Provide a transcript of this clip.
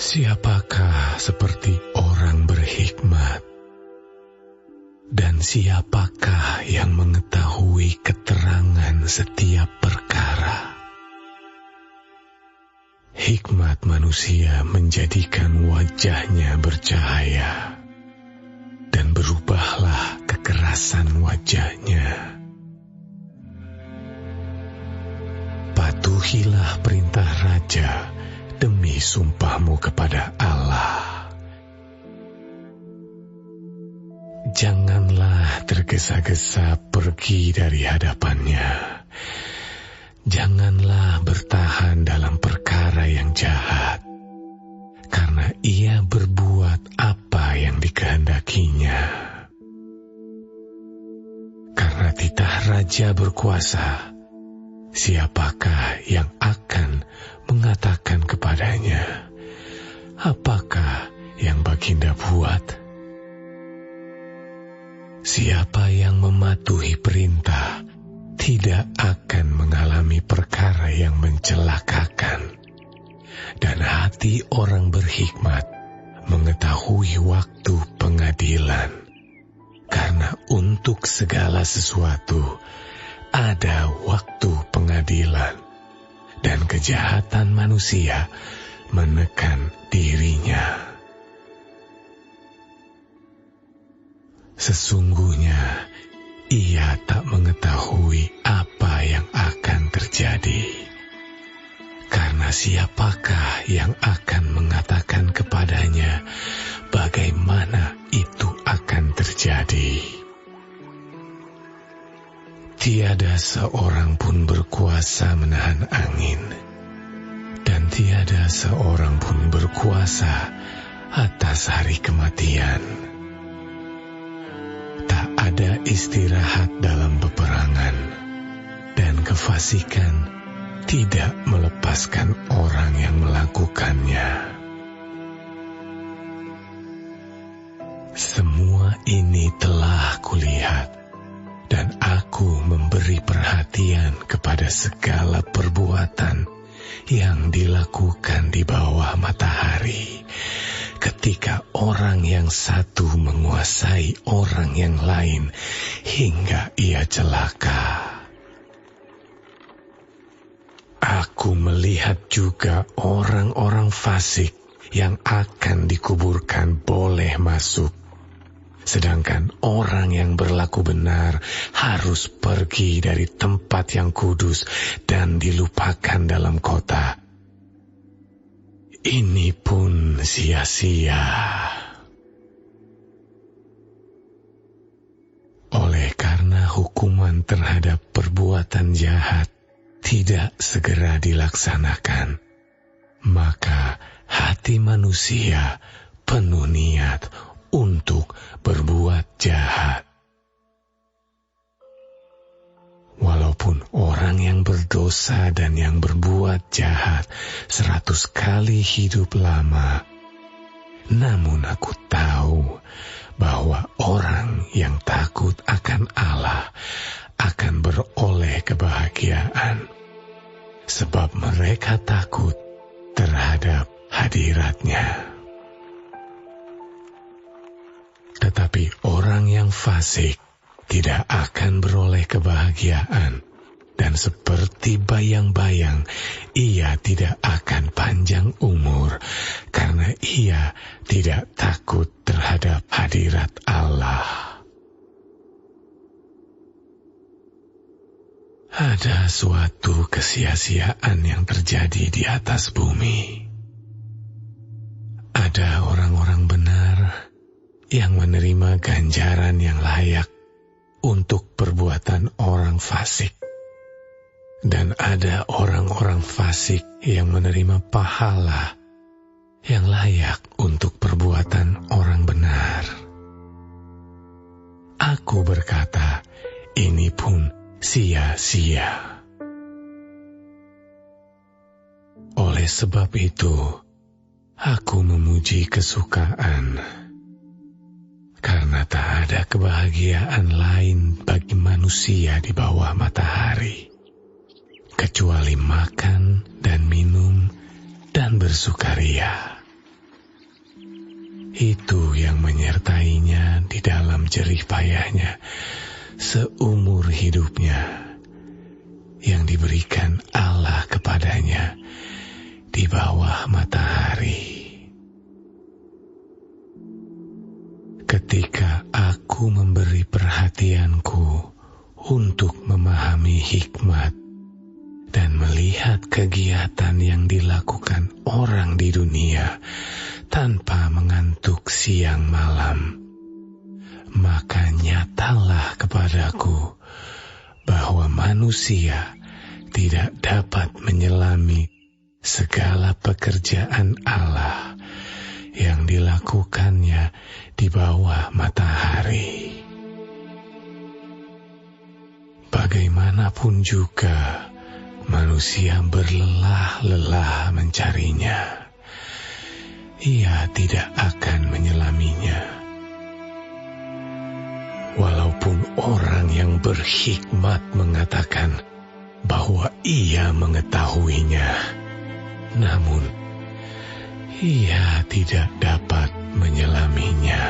Siapakah seperti orang berhikmat? Dan siapakah yang mengetahui keterangan setiap perkara? Hikmat manusia menjadikan wajahnya bercahaya, dan berubahlah kekerasan wajahnya. Patuhilah perintah raja demi sumpahmu kepada Allah. Janganlah tergesa-gesa pergi dari hadapannya. Janganlah bertahan dalam perkara yang jahat, karena ia berbuat apa yang dikehendakinya. Karena titah raja berkuasa, siapakah yang akan mengatakan kepadanya, apakah yang baginda buat? Siapa yang mematuhi perintah tidak akan mengalami perkara yang mencelakakan, dan hati orang berhikmat mengetahui waktu pengadilan, karena untuk segala sesuatu ada waktu pengadilan, dan kejahatan manusia menekan dirinya. Sesungguhnya ia tak mengetahui apa yang akan terjadi. Karena siapakah yang akan mengatakan kepadanya bagaimana itu akan terjadi? Tiada seorang pun berkuasa menahan angin, dan tiada seorang pun berkuasa atas hari kematian. Tak ada istirahat dalam peperangan, dan kefasikan tidak melepaskan orang yang melakukannya. Semua ini telah kulihat, dan aku memberi perhatian kepada segala perbuatan yang dilakukan di bawah matahari, ketika orang yang satu menguasai orang yang lain hingga ia celaka. Aku melihat juga orang-orang fasik yang akan dikuburkan boleh masuk, sedangkan orang yang berlaku benar harus pergi dari tempat yang kudus dan dilupakan dalam kota. Ini pun sia-sia. Oleh karena hukuman terhadap perbuatan jahat tidak segera dilaksanakan, maka hati manusia penuh niat untuk berbuat jahat. Walaupun orang yang berdosa dan yang berbuat jahat 100 kali hidup lama, namun aku tahu bahwa orang yang takut akan Allah akan beroleh kebahagiaan, sebab mereka takut terhadap hadirat-Nya. Tetapi orang yang fasik tidak akan beroleh kebahagiaan, dan seperti bayang-bayang ia tidak akan panjang umur, karena ia tidak takut terhadap hadirat Allah. Ada suatu kesia-siaan yang terjadi di atas bumi. Ada orang-orang benar yang menerima ganjaran yang layak untuk perbuatan orang fasik, dan ada orang-orang fasik yang menerima pahala yang layak untuk perbuatan orang benar. Aku berkata, ini pun sia-sia. Oleh sebab itu, aku memuji kesukaan, karena tak ada kebahagiaan lain bagi manusia di bawah matahari, kecuali makan dan minum dan bersukaria, Itu yang menyertainya di dalam jerih payahnya seumur hidupnya, yang diberikan Allah kepadanya di bawah matahari. Ketika aku memberi perhatianku untuk memahami hikmat dan melihat kegiatan yang dilakukan orang di dunia tanpa mengantuk siang malam, maka nyatalah kepadaku bahwa manusia tidak dapat menyelami segala pekerjaan Allah yang dilakukannya di bawah matahari. Bagaimanapun juga manusia berlelah-lelah mencarinya, ia tidak akan menyelaminya. Walaupun orang yang berhikmat mengatakan bahwa ia mengetahuinya, namun ia tidak dapat menyelaminya.